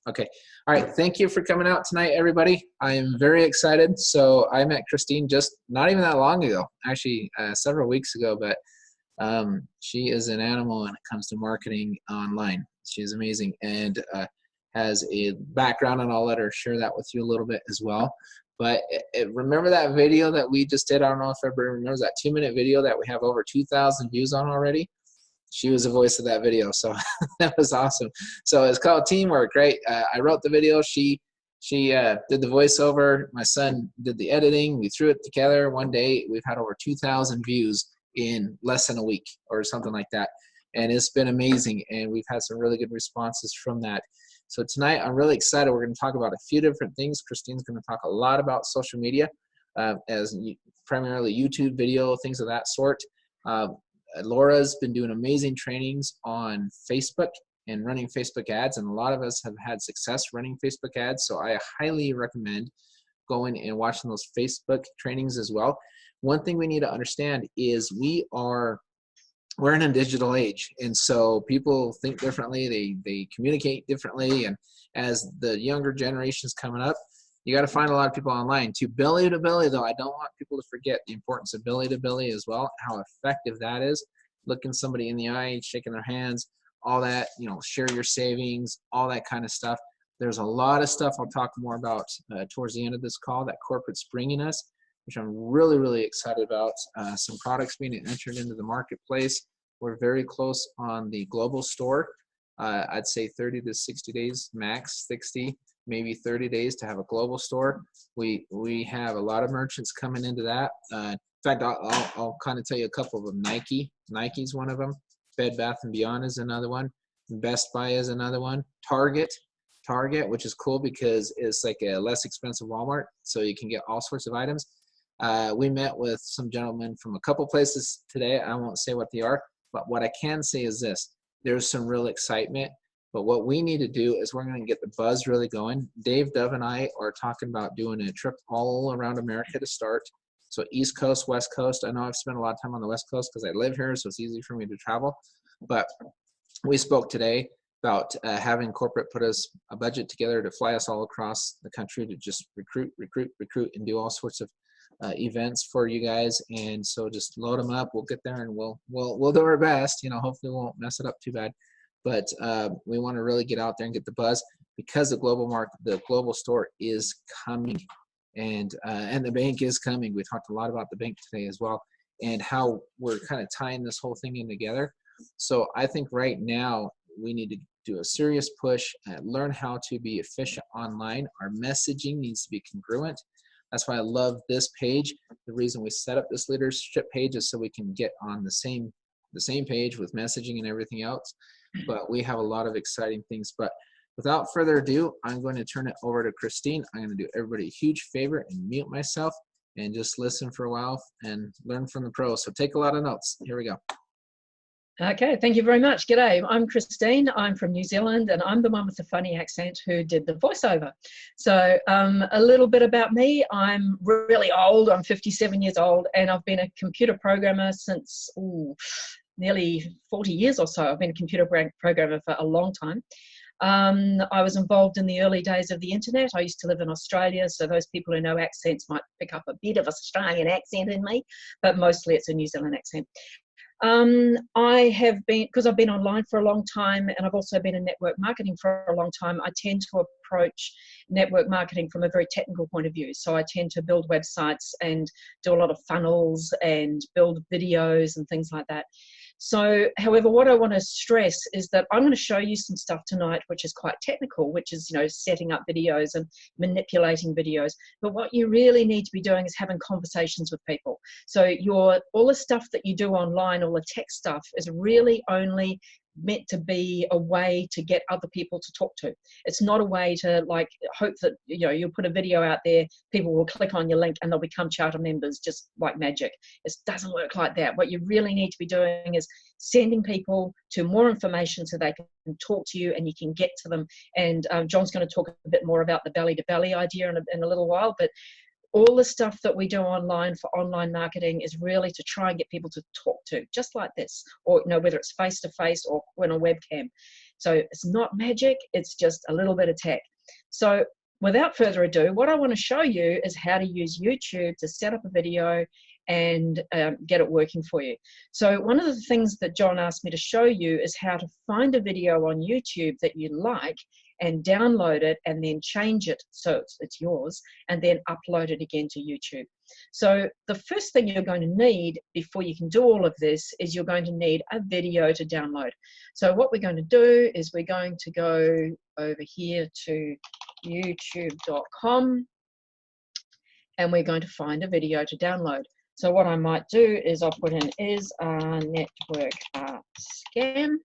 Okay. All right. Thank you for coming out tonight, everybody. I am very excited. So I met Christine just not even that long ago, actually several weeks ago, but she is an animal when it comes to marketing online. She is amazing and has a background, and I'll let her share that with you a little bit as well. But remember that video that we just did? I don't know if everybody remembers that 2-minute video that we have over 2,000 views on already. She was the voice of that video, so that was awesome. So it's called teamwork, right? I wrote the video. She did the voiceover. My son did the editing. We threw it together. One day, we've had over 2,000 views in less than a week or something like that, and it's been amazing. And we've had some really good responses from that. So tonight, I'm really excited. We're going to talk about a few different things. Christine's going to talk a lot about social media, as primarily YouTube video, things of that sort. Laura's been doing amazing trainings on Facebook and running Facebook ads, and a lot of us have had success running Facebook ads, so I highly recommend going and watching those Facebook trainings as well. One thing we need to understand is we're in a digital age, and so people think differently, they communicate differently, and as the younger generation's coming up, you got to find a lot of people online. To belly, though, I don't want people to forget the importance of belly to belly as well, how effective that is. Looking somebody in the eye, shaking their hands, all that, share your savings, all that kind of stuff. There's a lot of stuff I'll talk more about towards the end of this call that corporate's bringing us, which I'm really, really excited about. Some products being entered into the marketplace. We're very close on the global store. I'd say 30 to 60 days max, 60. Maybe 30 days to have a global store. We have a lot of merchants coming into that. In fact, I'll kind of tell you a couple of them. Nike's one of them. Bed Bath & Beyond is another one. Best Buy is another one. Target, which is cool because it's like a less expensive Walmart, so you can get all sorts of items. We met with some gentlemen from a couple places today. I won't say what they are, but what I can say is this. There's some real excitement. But what we need to do is we're going to get the buzz really going. Dave, Dove, and I are talking about doing a trip all around America to start. So East Coast, West Coast. I know I've spent a lot of time on the West Coast because I live here, so it's easy for me to travel. But we spoke today about having corporate put us a budget together to fly us all across the country to just recruit, and do all sorts of events for you guys. And so just load them up. We'll get there and we'll do our best. Hopefully we won't mess it up too bad. But we want to really get out there and get the buzz because the global store is coming, and the bank is coming. We talked a lot about the bank today as well, and how we're kind of tying this whole thing in together. So I think right now we need to do a serious push and learn how to be efficient online. Our messaging needs to be congruent. That's why I love this page. The reason we set up this leadership page is so we can get on the same page with messaging and everything else. But we have a lot of exciting things. But without further ado, I'm going to turn it over to Christine. I'm going to do everybody a huge favor and mute myself and just listen for a while and learn from the pros. So take a lot of notes. Here we go. Okay, thank you very much. G'day, I'm Christine. I'm from New Zealand, and I'm the one with the funny accent who did the voiceover. So a little bit about me. I'm really old. I'm 57 years old, and I've been a computer programmer since nearly 40 years or so. I've been a computer programmer for a long time. I was involved in the early days of the internet. I used to live in Australia, so those people who know accents might pick up a bit of Australian accent in me, but mostly it's a New Zealand accent. I have been, because I've been online for a long time, and I've also been in network marketing for a long time, I tend to approach network marketing from a very technical point of view. So I tend to build websites and do a lot of funnels and build videos and things like that. So, however, what I want to stress is that I'm going to show you some stuff tonight which is quite technical, which is, setting up videos and manipulating videos. But what you really need to be doing is having conversations with people. So all the stuff that you do online, all the tech stuff, is really only meant to be a way to get other people to talk to. It's not a way to hope that you'll put a video out there, people will click on your link and they'll become charter members just like magic. It doesn't work like that. What you really need to be doing is sending people to more information so they can talk to you and you can get to them. And John's going to talk a bit more about the belly to belly idea in a little while, but all the stuff that we do online for online marketing is really to try and get people to talk to, just like this, or whether it's face-to-face or on a webcam. So it's not magic, it's just a little bit of tech. So without further ado, what I want to show you is how to use YouTube to set up a video and get it working for you. So one of the things that John asked me to show you is how to find a video on YouTube that you like and download it and then change it so it's yours and then upload it again to YouTube. So the first thing you're going to need before you can do all of this is you're going to need a video to download. So what we're going to do is we're going to go over here to youtube.com and we're going to find a video to download. So what I might do is I'll put in is rNetwork scam,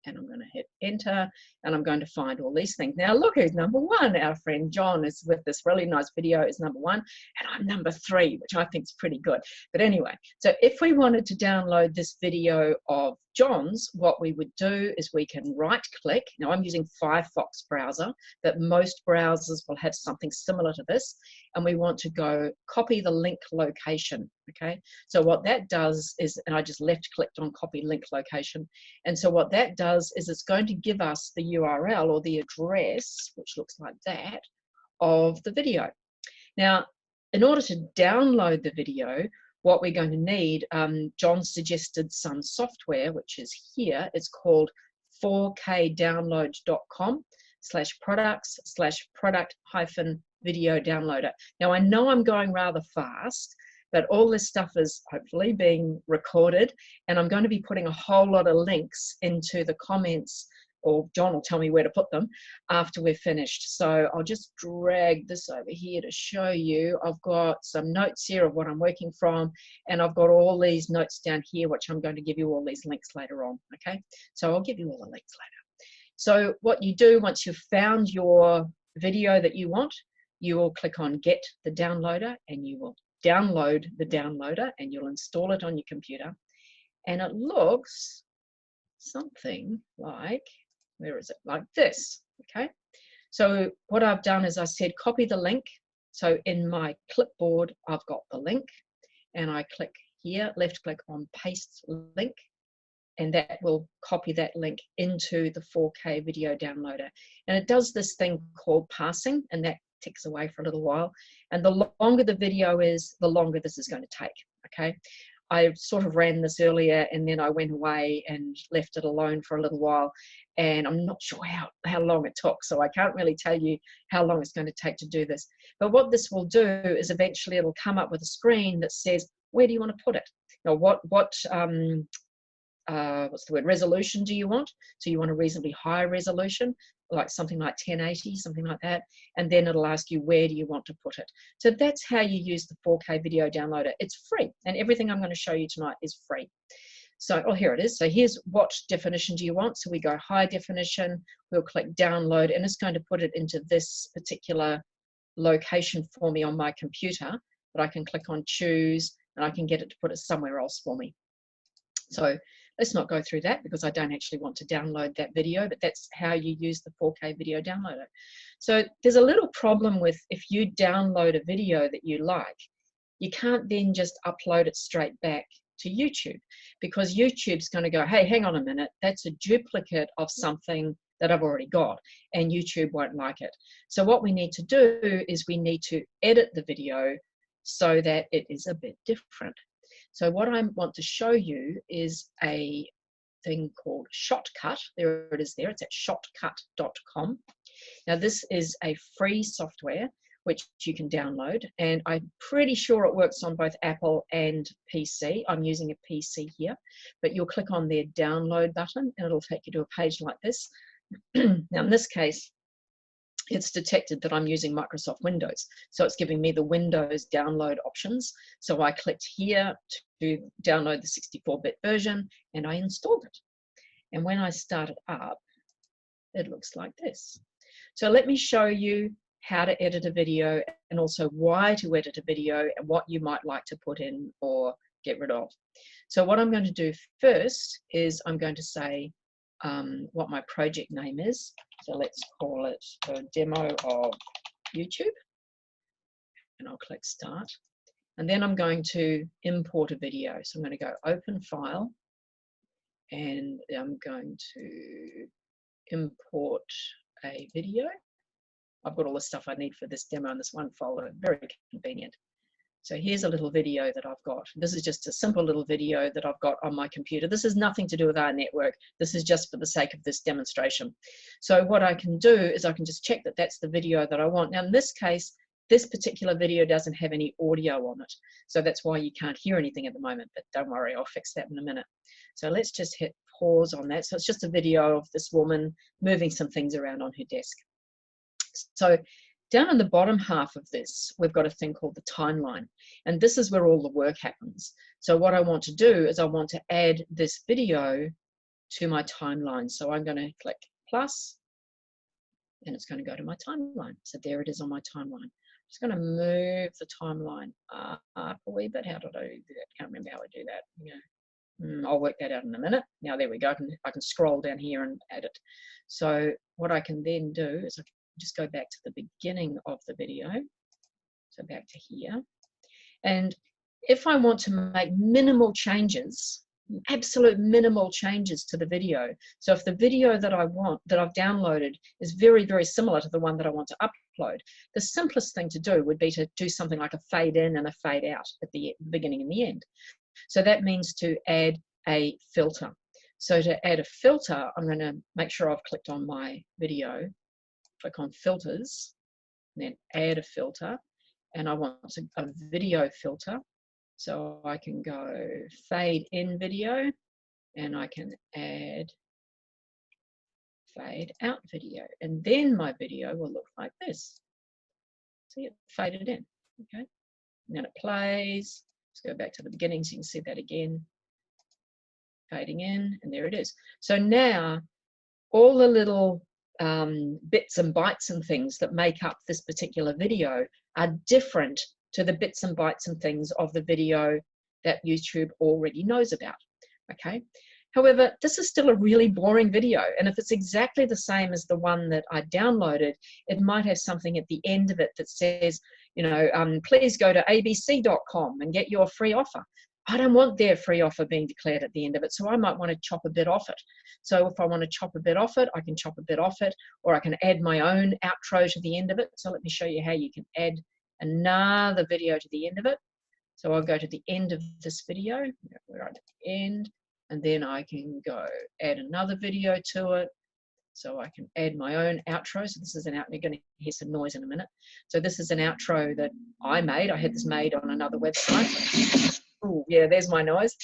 and I'm going to hit enter, and I'm going to find all these things. Now look who's number one. Our friend John is with this really nice video, is number one, and I'm number 3, which I think is pretty good. But anyway, so if we wanted to download this video of John's, what we would do is we can right click. Now I'm using Firefox browser, but most browsers will have something similar to this, and we want to go copy the link location. Okay, so what that does is, and I just left clicked on copy link location, and so what that does is it's going to give us the URL or the address, which looks like that, of the video. Now in order to download the video, what we're going to need, John suggested some software, which is here. It's called 4kdownload.com/products/product-video downloader. Now I know I'm going rather fast, but all this stuff is hopefully being recorded, and I'm going to be putting a whole lot of links into the comments, or John will tell me where to put them after we're finished. So I'll just drag this over here to show you. I've got some notes here of what I'm working from, and I've got all these notes down here, which I'm going to give you all these links later on, okay? So I'll give you all the links later. So what you do once you've found your video that you want, you will click on Get the Downloader, and you will download the downloader, and you'll install it on your computer. And it looks something like, where is it? Like this, okay? So what I've done is I said copy the link. So in my clipboard, I've got the link, and I click here, left click on paste link, and that will copy that link into the 4K video downloader. And it does this thing called parsing, and that ticks away for a little while. And the longer the video is, the longer this is going to take, okay? I sort of ran this earlier, and then I went away and left it alone for a little while, and I'm not sure how long it took, so I can't really tell you how long it's going to take to do this. But what this will do is eventually it'll come up with a screen that says, where do you want to put it? Now, what's the word, resolution do you want? So you want a reasonably high resolution, like something like 1080, something like that, and then it'll ask you where do you want to put it. So that's how you use the 4K video downloader. It's free, and everything I'm going to show you tonight is free. So, oh, here it is. So here's what definition do you want? So we go high definition, we'll click download, and it's going to put it into this particular location for me on my computer, but I can click on choose, and I can get it to put it somewhere else for me. So let's not go through that because I don't actually want to download that video, but that's how you use the 4K video downloader. So there's a little problem with if you download a video that you like, you can't then just upload it straight back to YouTube, because YouTube's going to go, hey, hang on a minute, that's a duplicate of something that I've already got, and YouTube won't like it. So what we need to do is we need to edit the video so that it is a bit different. So what I want to show you is a thing called Shotcut. There it is there. It's at shotcut.com. Now this is a free software which you can download, and I'm pretty sure it works on both Apple and PC. I'm using a PC here, but you'll click on their download button and it'll take you to a page like this. Now in this case, it's detected that I'm using Microsoft Windows, so it's giving me the Windows download options. So I clicked here to download the 64-bit version, and I installed it. And when I start it up, it looks like this. So let me show you how to edit a video, and also why to edit a video, and what you might like to put in or get rid of. So what I'm going to do first is I'm going to say what my project name is. So let's call it a demo of YouTube, and I'll click start. And then I'm going to import a video. So I'm going to go open file, and I'm going to import a video. I've got all the stuff I need for this demo in this one folder, very convenient. So here's a little video that I've got. This is just a simple little video that I've got on my computer. This has nothing to do with rNetwork. This is just for the sake of this demonstration. So what I can do is I can just check that that's the video that I want. Now in this case, this particular video doesn't have any audio on it. So that's why you can't hear anything at the moment, but don't worry, I'll fix that in a minute. So let's just hit pause on that. So it's just a video of this woman moving some things around on her desk. So down in the bottom half of this, we've got a thing called the timeline. And this is where all the work happens. So what I want to do is I want to add this video to my timeline. So I'm going to click plus, and it's going to go to my timeline. So there it is on my timeline. I'm just going to move the timeline up a wee bit. How did I do that? Can't remember how I do that. Yeah. I'll work that out in a minute. Now there we go. I can scroll down here and add it. So what I can then do is I can just go back to the beginning of the video. So back to here. And if I want to make minimal changes, absolute minimal changes to the video. So if the video that I want, that I've downloaded is very, very similar to the one that I want to upload, the simplest thing to do would be to do something like a fade in and a fade out at the beginning and the end. So that means to add a filter. So to add a filter, I'm going to make sure I've clicked on my video, click on filters, and then add a filter. And I want a video filter. So I can go fade in video, and I can add fade out video. And then my video will look like this. See it faded in, okay? And then it plays. Let's go back to the beginning so you can see that again. Fading in, and there it is. So now all the little bits and bytes and things that make up this particular video are different to the bits and bytes and things of the video that YouTube already knows about, okay? However, this is still a really boring video, and if it's exactly the same as the one that I downloaded, it might have something at the end of it that says, you know, please go to abc.com and get your free offer. I don't want their free offer being declared at the end of it, so I might want to chop a bit off it. So if I want to chop a bit off it, I can chop a bit off it, or I can add my own outro to the end of it. So let me show you how you can add another video to the end of it. So I'll go to the end of this video, we're at the end, and then I can go add another video to it. So I can add my own outro. So this is an outro, you're going to hear some noise in a minute. So this is an outro that I made. I had this made on another website. Oh, yeah, there's my noise.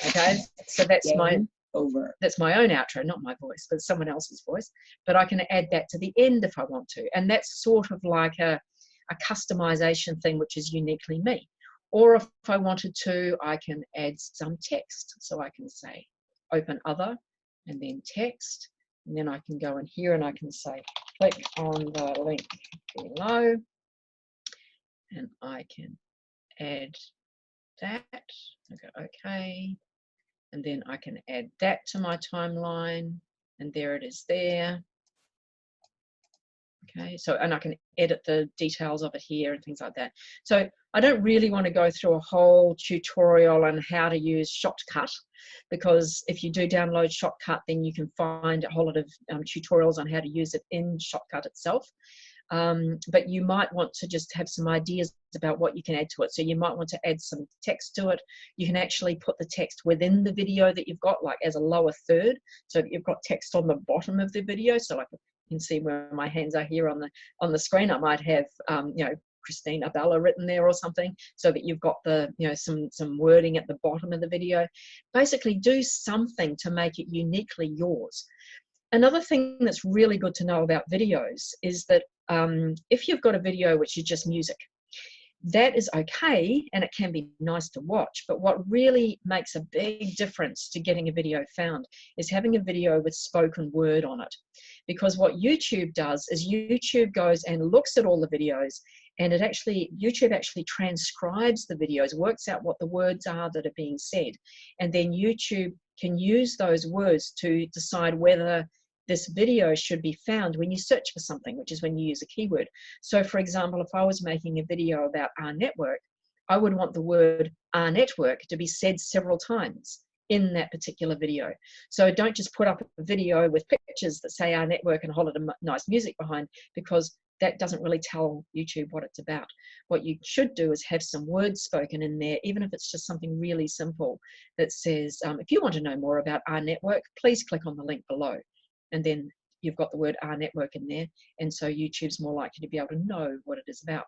Okay, so that's my own outro, not my voice, but someone else's voice. But I can add that to the end if I want to. And that's sort of like a customization thing, which is uniquely me. Or if I wanted to, I can add some text. So I can say open other and then text. And then I can go in here and I can say click on the link below. And I can add that. I go okay. And then I can add that to my timeline. And there it is there. Okay, so, and I can edit the details of it here and things like that. So I don't really want to go through a whole tutorial on how to use Shotcut, because if you do download Shotcut, then you can find a whole lot of tutorials on how to use it in Shotcut itself. But you might want to just have some ideas about what you can add to it. So you might want to add some text to it. You can actually put the text within the video that you've got, like as a lower third, so that you've got text on the bottom of the video. So like you can see where my hands are here on the screen. I might have you know, Christine Abella written there or something, so that you've got the, you know, some wording at the bottom of the video. Basically do something to make it uniquely yours. Another thing that's really good to know about videos is that if you've got a video which is just music, that is okay and it can be nice to watch, but what really makes a big difference to getting a video found is having a video with spoken word on it. Because what YouTube does is YouTube goes and looks at all the videos, and YouTube actually transcribes the videos, works out what the words are that are being said, and then YouTube can use those words to decide whether this video should be found when you search for something, which is when you use a keyword. So for example, if I was making a video about rNetwork, I would want the word rNetwork to be said several times in that particular video. So don't just put up a video with pictures that say rNetwork and hold nice music behind, because that doesn't really tell YouTube what it's about. What you should do is have some words spoken in there, even if it's just something really simple that says, if you want to know more about rNetwork, please click on the link below. And then you've got the word rNetwork in there. And so YouTube's more likely to be able to know what it is about.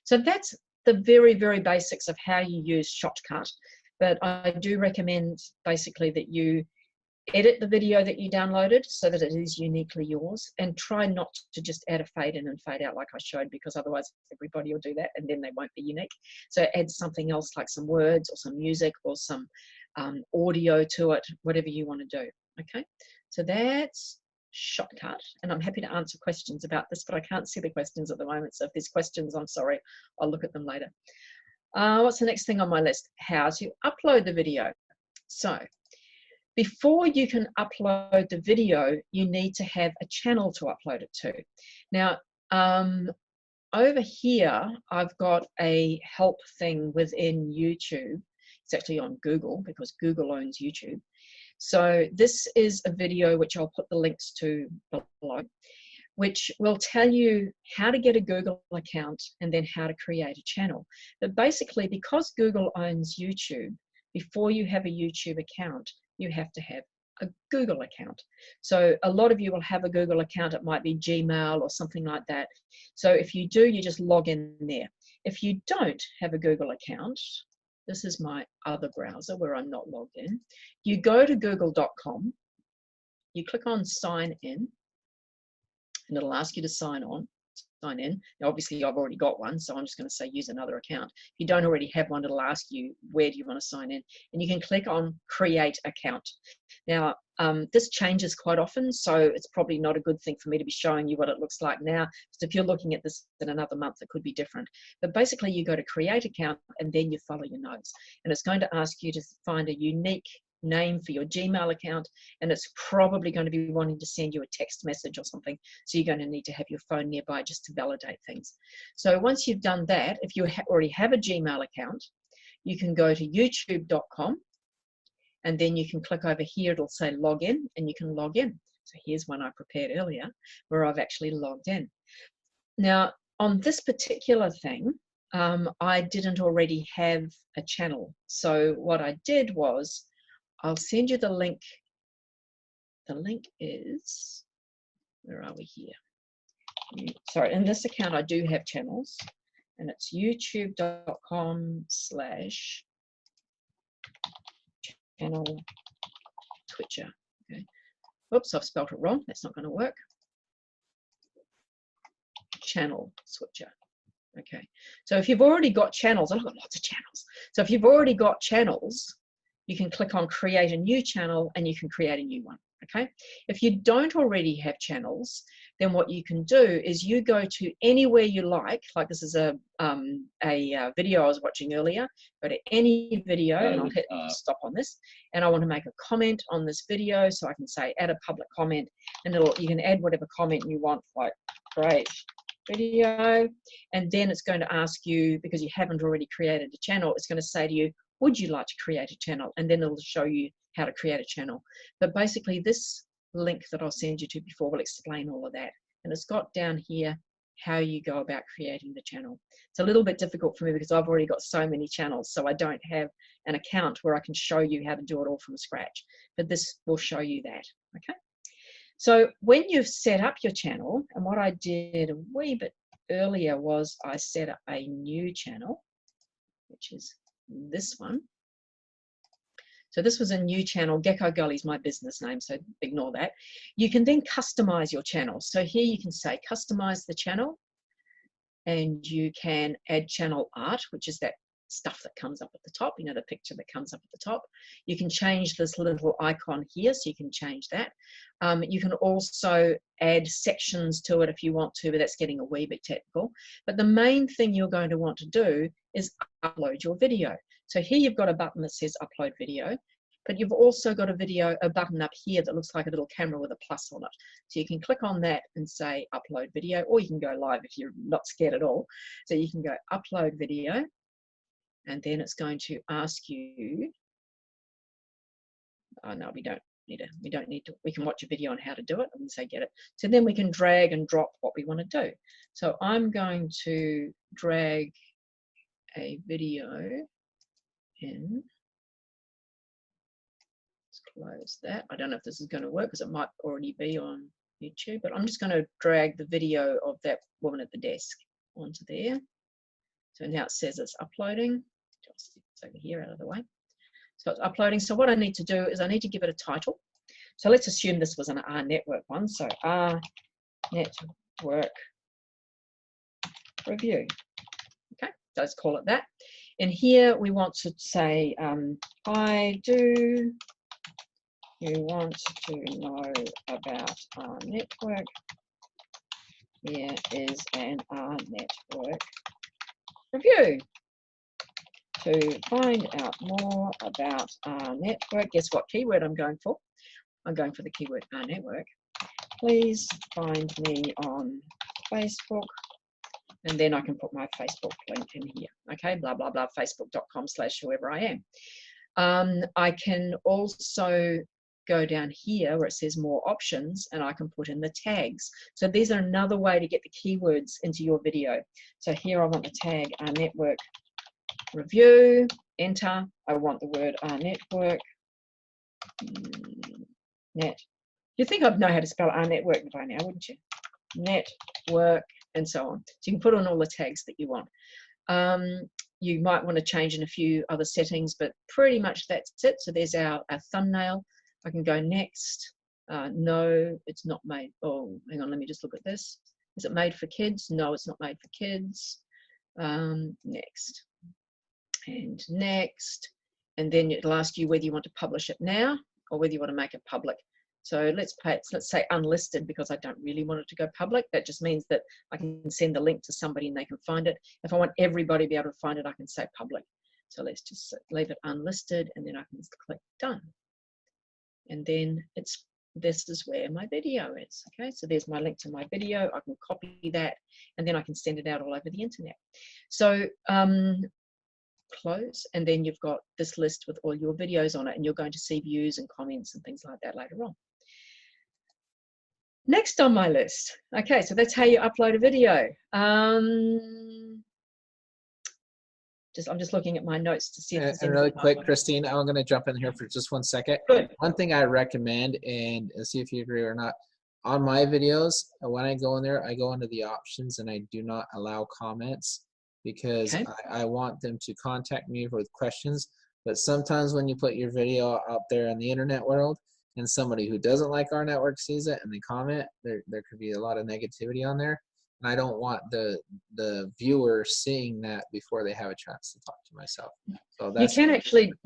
So that's the very, very basics of how you use Shotcut. But I do recommend basically that you edit the video that you downloaded so that it is uniquely yours, and try not to just add a fade in and fade out like I showed, because otherwise everybody will do that and then they won't be unique. So add something else like some words or some music or some audio to it, whatever you want to do. Okay, so that's Shotcut, and I'm happy to answer questions about this, but I can't see the questions at the moment, so if there's questions, I'm sorry, I'll look at them later. What's the next thing on my list? How to upload the video. So before you can upload the video, you need to have a channel to upload it to. Now, over here, I've got a help thing within YouTube. It's actually on Google, because Google owns YouTube. So this is a video which I'll put the links to below, which will tell you how to get a Google account and then how to create a channel. But basically, because Google owns YouTube, before you have a YouTube account, you have to have a Google account. So a lot of you will have a Google account. It might be Gmail or something like that. So if you do, you just log in there. If you don't have a Google account, this is my other browser where I'm not logged in. You go to google.com, you click on sign in, and it'll ask you to sign in. Now, obviously, I've already got one, so I'm just going to say use another account. If you don't already have one, it'll ask you where do you want to sign in, and you can click on create account. Now, this changes quite often, so it's probably not a good thing for me to be showing you what it looks like now. So if you're looking at this in another month, it could be different. But basically, you go to create account, and then you follow your notes, and it's going to ask you to find a unique name for your Gmail account, and it's probably going to be wanting to send you a text message or something, so you're going to need to have your phone nearby just to validate things. So once you've done that, if you already have a Gmail account, you can go to youtube.com, and then you can click over here, it'll say log in, and you can log in. So here's one I prepared earlier where I've actually logged in. Now on this particular thing, I didn't already have a channel, so what I did was, I'll send you the link. The link is, where are we here? Sorry, in this account I do have channels, and it's youtube.com/channel Twitcher. Okay. Oops, I've spelled it wrong. That's not going to work. Channel switcher. Okay. So if you've already got channels, and I've got lots of channels. So if you've already got channels, you can click on create a new channel and you can create a new one. Okay. If you don't already have channels, then what you can do is you go to anywhere you like this is a video I was watching earlier. Go to any video, and I'll hit stop on this, and I want to make a comment on this video, so I can say add a public comment, and you can add whatever comment you want, like great video, and then it's going to ask you, because you haven't already created a channel, it's going to say to you, would you like to create a channel? And then it'll show you how to create a channel. But basically this link that I'll send you to before will explain all of that. And it's got down here how you go about creating the channel. It's a little bit difficult for me because I've already got so many channels, so I don't have an account where I can show you how to do it all from scratch. But this will show you that, okay? So when you've set up your channel, and what I did a wee bit earlier was I set up a new channel, which is this one. So this was a new channel. Gecko Gully is my business name, so ignore that. You can then customize your channel. So here you can say customize the channel, and you can add channel art, which is that stuff that comes up at the top, you know, the picture that comes up at the top. You can change this little icon here, so you can change that. You can also add sections to it if you want to, but that's getting a wee bit technical. But the main thing you're going to want to do is upload your video. So here you've got a button that says upload video, but you've also got a button up here that looks like a little camera with a plus on it. So you can click on that and say upload video, or you can go live if you're not scared at all. So you can go upload video, and then it's going to ask you no, we don't need to, we can watch a video on how to do it and say get it. So then we can drag and drop what we want to do. So I'm going to drag a video in. Let's close that. I don't know if this is going to work because it might already be on YouTube, but I'm just going to drag the video of that woman at the desk onto there. So now it says it's uploading. Just over here out of the way. So it's uploading. So what I need to do is I need to give it a title. So let's assume this was an rNetwork one. So rNetwork review. Okay, let's call it that. And here we want to say, I do you want to know about rNetwork? Here is an rNetwork review. To find out more about rNetwork, guess what keyword I'm going for? I'm going for the keyword rNetwork. Please find me on Facebook, and then I can put my Facebook link in here. Okay, blah, blah, blah, facebook.com/whoever I am. I can also go down here where it says more options, and I can put in the tags. So these are another way to get the keywords into your video. So here I want the tag rNetwork review, enter. I want the word rNetwork. Net. You'd think I'd know how to spell rNetwork by now, wouldn't you? Network, and so on. So you can put on all the tags that you want. You might want to change in a few other settings, but pretty much that's it. So there's our thumbnail. I can go next. No, it's not made. Oh, hang on, let me just look at this. Is it made for kids? No, it's not made for kids. Next. And next, and then it'll ask you whether you want to publish it now or whether you want to make it public. So let's say unlisted, because I don't really want it to go public. That just means that I can send the link to somebody and they can find it. If I want everybody to be able to find it, I can say public. So let's just leave it unlisted, and then I can click done. And then this is where my video is. Okay, so there's my link to my video. I can copy that, and then I can send it out all over the internet. So close, and then you've got this list with all your videos on it, and you're going to see views and comments and things like that later on. Next on my list, okay, so that's how you upload a video. I'm just looking at my notes to see if there's and really quick, Christine, I'm going to jump in here for just 1 second. Good. One thing I recommend, and see if you agree or not, on my videos, when I go in there, I go into the options and I do not allow comments, because okay, I want them to contact me with questions. But sometimes when you put your video out there in the internet world and somebody who doesn't like rNetwork sees it and they comment, there could be a lot of negativity on there. And I don't want the viewer seeing that before they have a chance to talk to myself. So that's, you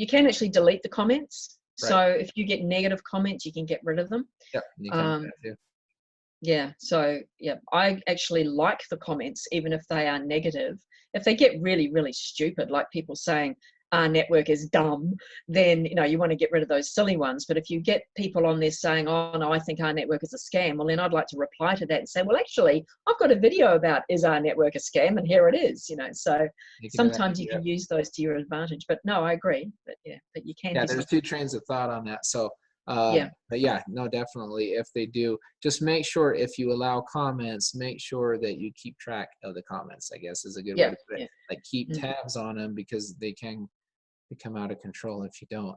can actually delete the comments. Right. So if you get negative comments, you can get rid of them. Yep, you can do that too. Yeah, so yeah, I actually like the comments, even if they are negative. If they get really, really stupid, like people saying rNetwork is dumb, then you want to get rid of those silly ones. But if you get people on there saying, oh no, I think rNetwork is a scam, well then I'd like to reply to that and say, well actually, I've got a video about is rNetwork a scam, and here it is. So sometimes you can use those to your advantage. But no, I agree. But yeah, but you can. Yeah, there's two trains of thought on that. So. But yeah, no, definitely. If they do, just make sure if you allow comments, make sure that you keep track of the comments, I guess is a good way to put it. Like keep tabs on them, because they can become out of control if you don't.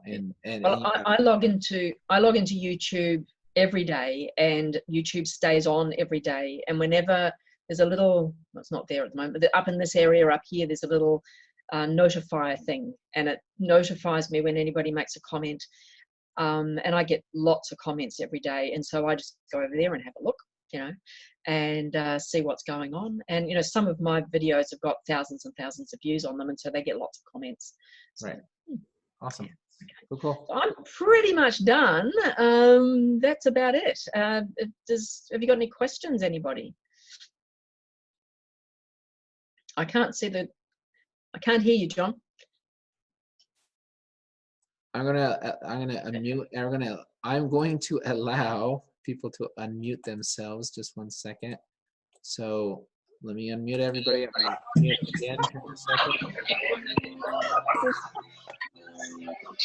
I log into YouTube every day, and YouTube stays on every day. And whenever there's a little, well, it's not there at the moment, but up in this area up here, there's a little notifier thing, and it notifies me when anybody makes a comment. And I get lots of comments every day, and so I just go over there and have a look, and see what's going on. And some of my videos have got thousands and thousands of views on them, and so they get lots of comments. So, right. Awesome. Okay. Cool. So I'm pretty much done. That's about it. Have you got any questions, anybody? I can't hear you, John. I'm going to allow people to unmute themselves. Just 1 second. So let me unmute everybody. I'm gonna mute again. Just a second.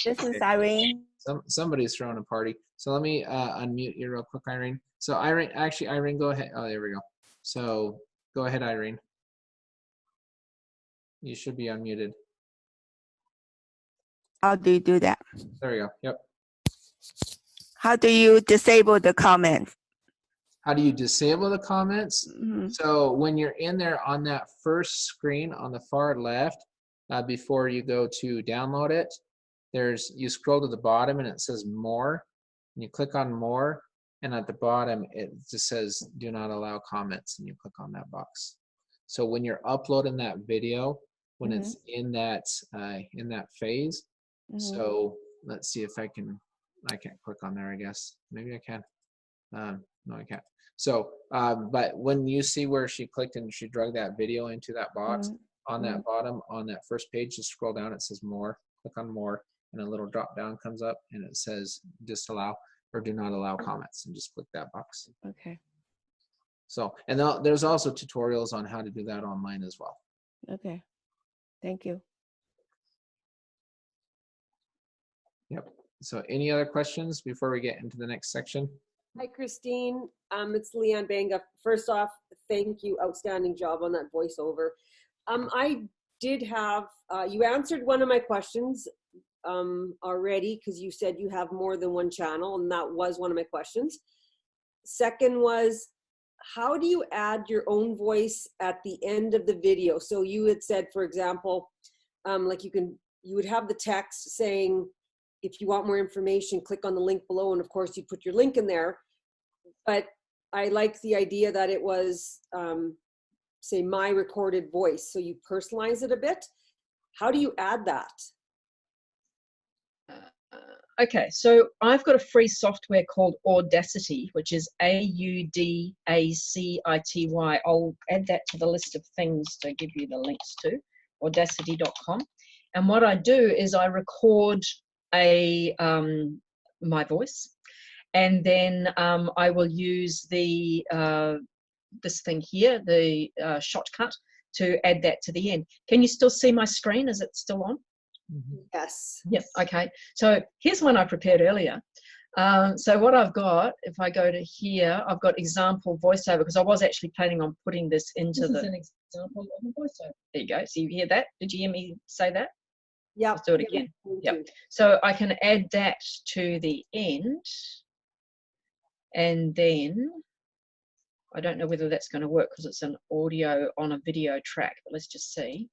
This is Irene. Somebody's throwing a party. So let me unmute you real quick, Irene. So Irene, actually, Irene, go ahead. Oh, there we go. So go ahead, Irene. You should be unmuted. How do you do that? There we go. Yep. How do you disable the comments? How do you disable the comments? Mhm. So when you're in there on that first screen on the far left, before you go to download it, you scroll to the bottom and it says more, and you click on more, and at the bottom it just says do not allow comments, and you click on that box. So when you're uploading that video, when it's in that phase, so let's see if I can't click on there, I guess. Maybe I can. No, I can't. So, but when you see where she clicked and she drug that video into that box, on that bottom, on that first page, just scroll down, it says more, click on more, and a little drop down comes up and it says disallow or do not allow comments, and just click that box. Okay. So, and there's also tutorials on how to do that online as well. Okay. Thank you. Yep. So any other questions before we get into the next section? Hi, Christine. It's Leanne Banga. First off, thank you. Outstanding job on that voiceover. I did have, you answered one of my questions already, because you said you have more than one channel, and that was one of my questions. Second was, how do you add your own voice at the end of the video? So you had said, for example, like you would have the text saying, if you want more information, click on the link below. And of course you put your link in there. But I like the idea that it was, say, my recorded voice. So you personalize it a bit. How do you add that? Okay, so I've got a free software called Audacity, which is Audacity. I'll add that to the list of things to give you the links to, audacity.com. And what I do is I record my voice, and then I will use the this thing here, the shortcut, to add that to the end. Can you still see my screen? Is it still on? Yes. Yep. Okay. So here's one I prepared earlier. So what I've got, if I go to here, I've got example voiceover, because I was actually planning on putting this into This is an example of a voiceover. There you go. So you hear that? Did you hear me say that? Yeah. Let's do it again. Yep. So I can add that to the end, and then I don't know whether that's going to work because it's an audio on a video track, but let's just see.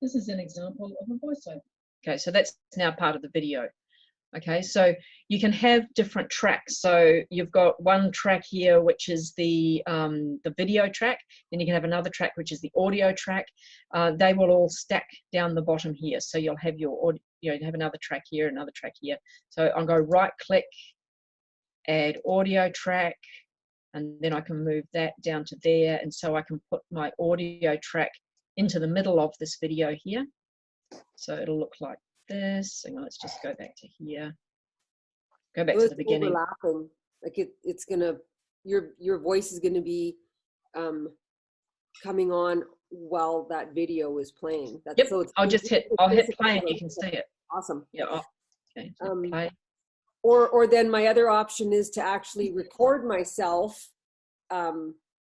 This is an example of a voiceover. Okay, so that's now part of the video. Okay, so you can have different tracks. So you've got one track here, which is the video track. Then you can have another track, which is the audio track. They will all stack down the bottom here. So you'll have your audio, you have another track here, another track here. So I'll go right click, add audio track, and then I can move that down to there. And so I can put my audio track into the middle of this video here. So it'll look like this. Hang on, let's just go back to here. Go back to the beginning. Overlapping. Like it's gonna, your voice is gonna be coming on while that video is playing. Yep. So I'll hit play and you can see it. Awesome. Yeah. Okay. So play. Or then my other option is to actually record myself,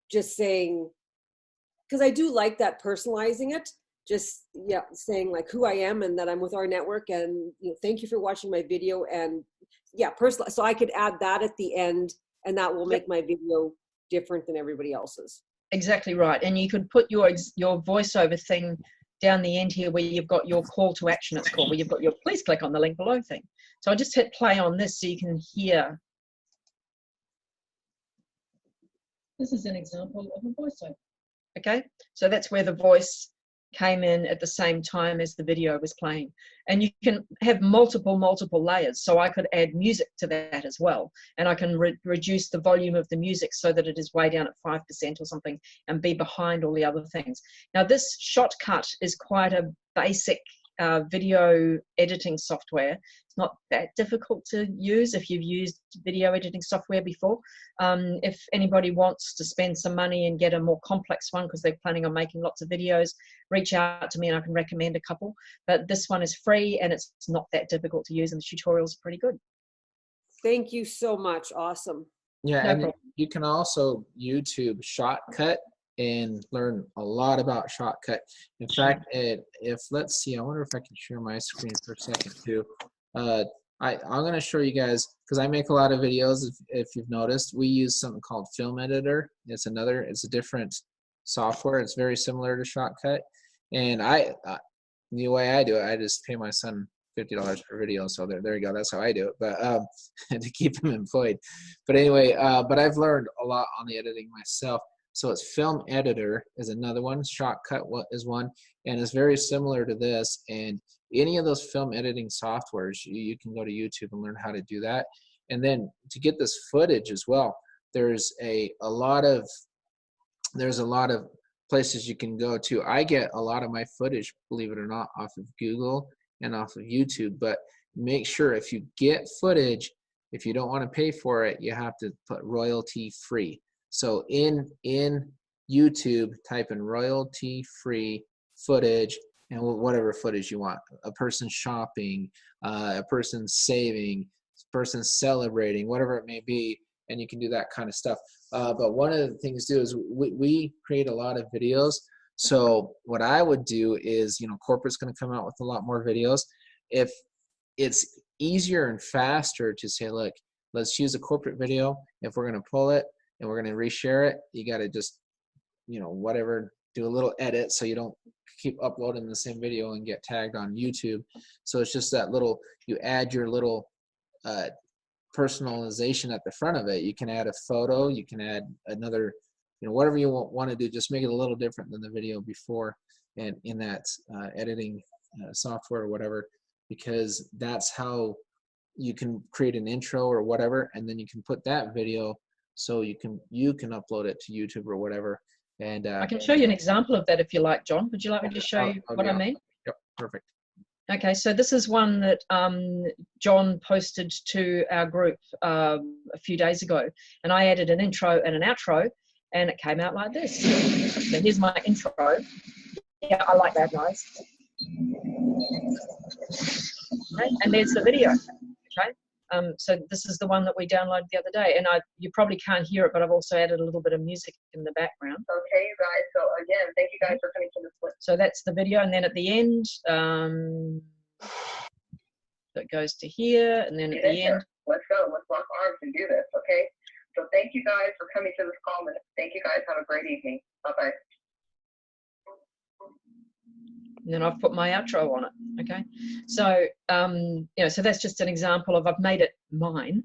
just saying, because I do like that, personalizing it, just saying like who I am and that I'm with rNetwork, and thank you for watching my video, and personal. So I could add that at the end, and that will make my video different than everybody else's. Exactly right. And you could put your voiceover thing down the end here where you've got your call to action, it's called, where you've got your please click on the link below thing. So I just hit play on this so you can hear. This is an example of a voiceover. Okay, so that's where the voice came in at the same time as the video was playing. And you can have multiple layers. So I could add music to that as well. And I can reduce the volume of the music so that it is way down at 5% or something and be behind all the other things. Now this shortcut is quite a basic video editing software. It's not that difficult to use if you've used video editing software before. If anybody wants to spend some money and get a more complex one because they're planning on making lots of videos, reach out to me and I can recommend a couple. But this one is free and it's not that difficult to use, and the tutorials are pretty good. Thank you so much. Awesome. Yeah, No and problem. you can also YouTube Shotcut and learn a lot about Shotcut. In fact, if let's see, I wonder if I can share my screen for a second too. I'm going to show you guys, because I make a lot of videos. If you've noticed, we use something called Film Editor. It's a different software. It's very similar to Shotcut. And the way I do it, I just pay my son $50 per video. So there you go. That's how I do it. But to keep him employed. But anyway, but I've learned a lot on the editing myself. So it's Film Editor is another one. Shotcut is one, and it's very similar to this. And any of those film editing softwares, you can go to YouTube and learn how to do that. And then to get this footage as well, there's a lot of places you can go to. I get a lot of my footage, believe it or not, off of Google and off of YouTube. But make sure if you get footage, if you don't want to pay for it, you have to put royalty free. So in YouTube, type in royalty free footage and whatever footage you want. A person shopping, a person saving, a person celebrating, whatever it may be, and you can do that kind of stuff. But one of the things is we create a lot of videos. So what I would do is, corporate's going to come out with a lot more videos. If it's easier and faster to say, look, let's use a corporate video. If we're going to pull it and we're going to reshare it, you got to just, whatever, do a little edit so you don't keep uploading the same video and get tagged on YouTube. So it's just that little, you add your little personalization at the front of it. You can add a photo, you can add another, whatever you want to do, just make it a little different than the video before, and in that editing software or whatever, because that's how you can create an intro or whatever, and then you can put that video so you can upload it to YouTube or whatever. And I can show you an example of that if you like, John. Would you like me to show you what I mean? Yep, perfect. Okay, so this is one that John posted to our group a few days ago, and I added an intro and an outro, and it came out like this. So here's my intro. Yeah, I like that, guys. Okay, and there's the video. Okay, so this is the one that we downloaded the other day, and you probably can't hear it, but I've also added a little bit of music in the background. Okay, you guys. So again, thank you guys for coming to this one. So that's the video, and then at the end, it goes to here, and then at the end. Let's go. Let's lock arms and do this. Okay. So thank you guys for coming to this call. Thank you guys. Have a great evening. Bye-bye. And then I've put my outro on it. Okay, so so that's just an example of I've made it mine.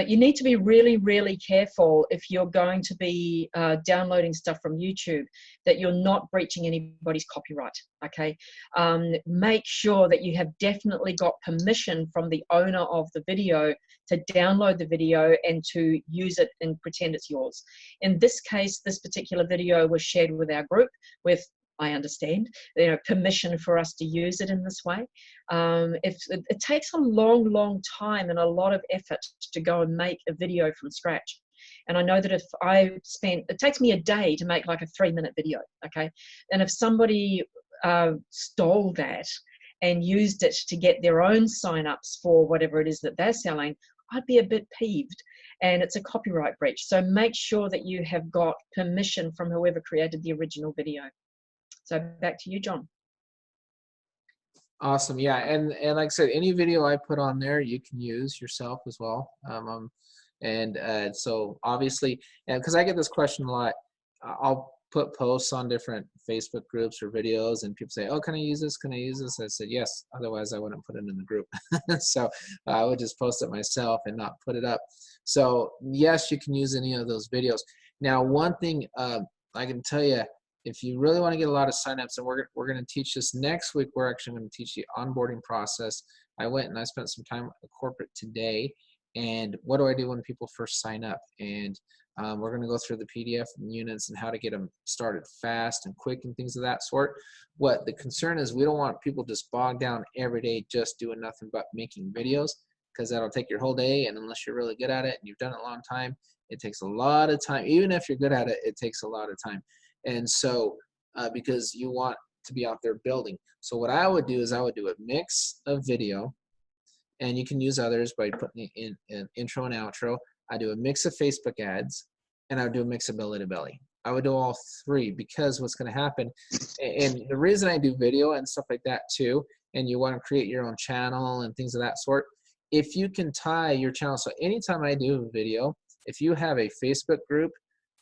You need to be really, really careful if you're going to be downloading stuff from YouTube that you're not breaching anybody's copyright. Okay, make sure that you have definitely got permission from the owner of the video to download the video and to use it and pretend it's yours. In this case, this particular video was shared with our group with, I understand, permission for us to use it in this way. It takes a long, long time and a lot of effort to go and make a video from scratch. And I know that if it takes me a day to make like a 3-minute video, okay? And if somebody stole that and used it to get their own sign-ups for whatever it is that they're selling, I'd be a bit peeved. And it's a copyright breach. So make sure that you have got permission from whoever created the original video. So back to you, John. Awesome. Yeah, and like I said, any video I put on there, you can use yourself as well. So obviously, and because I get this question a lot, I'll put posts on different Facebook groups or videos, and people say, "Oh, can I use this? Can I use this?" I said, "Yes." Otherwise, I wouldn't put it in the group. So I would just post it myself and not put it up. So yes, you can use any of those videos. Now, one thing I can tell you. If you really want to get a lot of signups, and we're going to teach this next week, we're actually going to teach the onboarding process. I went and I spent some time at the corporate today, and what do I do when people first sign up? And We're going to go through the PDF units and how to get them started fast and quick and things of that sort. What the concern is, we don't want people just bogged down every day just doing nothing but making videos, because that'll take your whole day, and unless you're really good at it and you've done it a long time, it takes a lot of time. Even if you're good at it, it takes a lot of time. And so because you want to be out there building. So what I would do is I would do a mix of video, and you can use others by putting in an intro and outro. I do a mix of Facebook ads, and I would do a mix of belly to belly. I would do all three, because what's going to happen, and the reason I do video and stuff like that too, and you want to create your own channel and things of that sort, if you can tie your channel, so anytime I do a video, if you have a Facebook group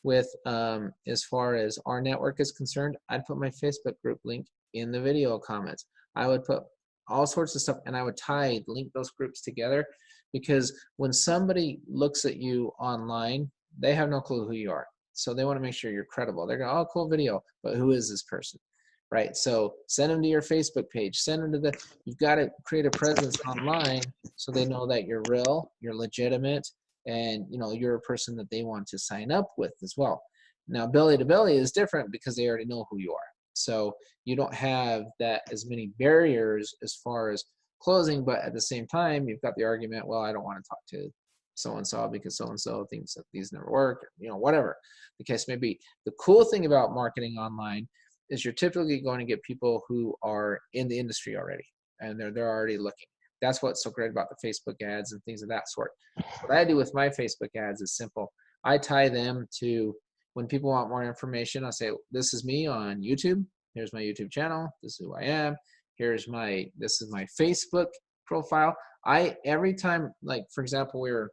with, as far as rNetwork is concerned, I'd put my Facebook group link in the video comments. I would put all sorts of stuff, and I would link those groups together, because when somebody looks at you online, they have no clue who you are. So they want to make sure you're credible. They're going, oh, cool video, but who is this person, right? So send them to your Facebook page. Send them to you've got to create a presence online so they know that you're real, you're legitimate, and you're a person that they want to sign up with as well. Now, belly to belly is different because they already know who you are. So you don't have that as many barriers as far as closing, but at the same time, you've got the argument, well, I don't want to talk to so-and-so because so-and-so thinks that these never work, whatever the case may be. The cool thing about marketing online is you're typically going to get people who are in the industry already, and they're already looking. That's what's so great about the Facebook ads and things of that sort. What I do with my Facebook ads is simple. I tie them to, when people want more information, I'll say, this is me on YouTube. Here's my YouTube channel. This is who I am. This is my Facebook profile. Every time, like, for example, we were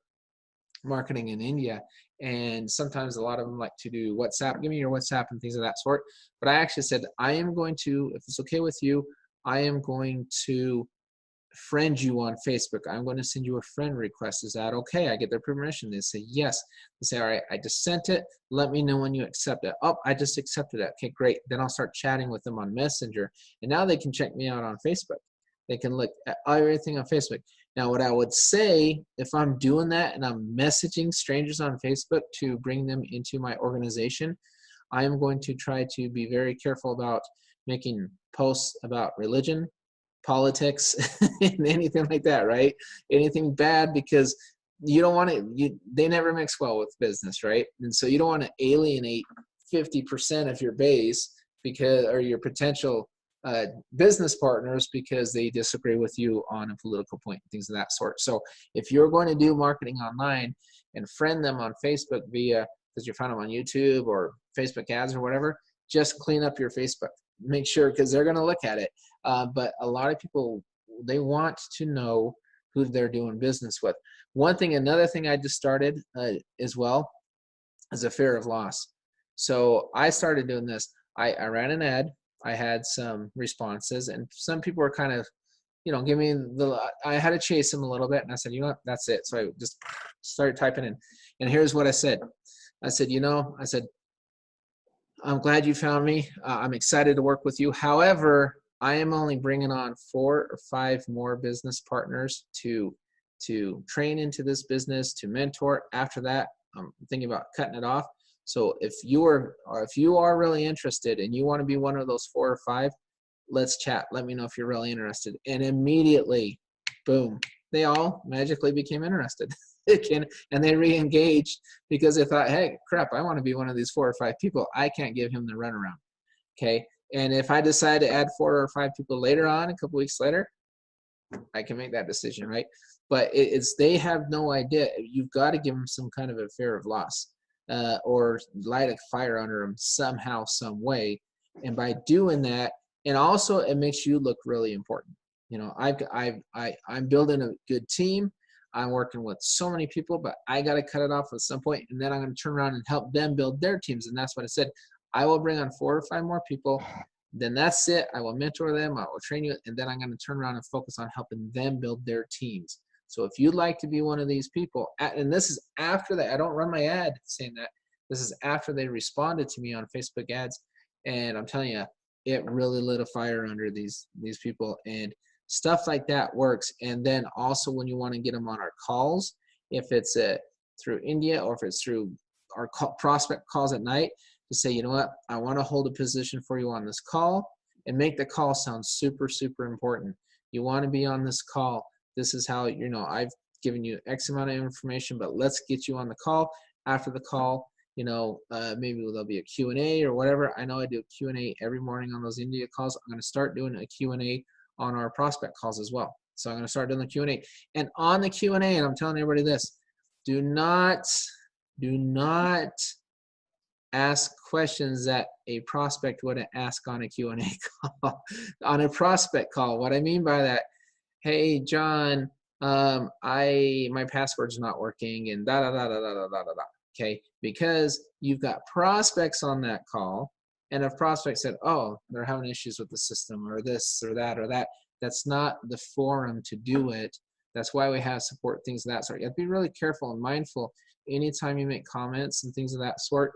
marketing in India, and sometimes a lot of them like to do WhatsApp. Give me your WhatsApp and things of that sort. But I actually said, I am going to, if it's okay with you, I am going to friend you on Facebook. I'm going to send you a friend request. Is that okay? I get their permission. They say yes. They say, all right, I just sent it. Let me know when you accept it. Oh, I just accepted it. Okay, great. Then I'll start chatting with them on Messenger. And now they can check me out on Facebook. They can look at everything on Facebook. Now, what I would say, if I'm doing that and I'm messaging strangers on Facebook to bring them into my organization, I am going to try to be very careful about making posts about religion, politics, and anything like that, right? Anything bad, because you don't want to, they never mix well with business, right? And so you don't want to alienate 50% of your base or your potential business partners because they disagree with you on a political point and things of that sort. So if you're going to do marketing online and friend them on Facebook because you found them on YouTube or Facebook ads or whatever, just clean up your Facebook. Make sure, because they're going to look at it. But a lot of people, they want to know who they're doing business with. Another thing I just started as well is a fear of loss. So I started doing this. I ran an ad. I had some responses, and some people were kind of, give me I had to chase them a little bit, and I said, what, that's it. So I just started typing in, and here's what I said. I said, I'm glad you found me. I'm excited to work with you. However, I am only bringing on 4 or 5 more business partners to train into this business, to mentor. After that, I'm thinking about cutting it off. So if you are really interested and you want to be one of those 4 or 5, let's chat. Let me know if you're really interested. And immediately, boom, they all magically became interested. And they re-engaged because they thought, hey, crap, I want to be one of these 4 or 5 people. I can't give him the runaround. Okay. And if I decide to add 4 or 5 people later on, a couple weeks later, I can make that decision, right? But they have no idea. You've got to give them some kind of a fear of loss, or light a fire under them somehow, some way. And by doing that, and also it makes you look really important. I'm building a good team. I'm working with so many people, but I got to cut it off at some point, and then I'm going to turn around and help them build their teams. And that's what I said. I will bring on 4 or 5 more people. Then that's it. I will mentor them. I will train you, and then I'm going to turn around and focus on helping them build their teams. So if you'd like to be one of these people, and this is after that, I don't run my ad saying that. This is after they responded to me on Facebook ads, and I'm telling you, it really lit a fire under these people, and stuff like that works. And then also when you want to get them on our calls, if it's through India or if it's through our prospect calls at night to say, you know what, I want to hold a position for you on this call, and make the call sound super, super important. You want to be on this call. This is how, you know, I've given you X amount of information, but let's get you on the call. After the call, you know, maybe there'll be a Q&A or whatever. I know I do a Q&A every morning on those India calls. I'm going to start doing a Q&A on our prospect calls as well. So I'm going to start doing the Q&A. And on the Q&A, and I'm telling everybody this, do not ask questions that a prospect wouldn't ask on a Q&A call. On a prospect call, what I mean by that, hey, John, my password's not working, and da da da da da da da da. Okay, because you've got prospects on that call, and if prospects said, oh, they're having issues with the system, or this or that or that, that's not the forum to do it. That's why we have support, things of that sort. You have to be really careful and mindful anytime you make comments and things of that sort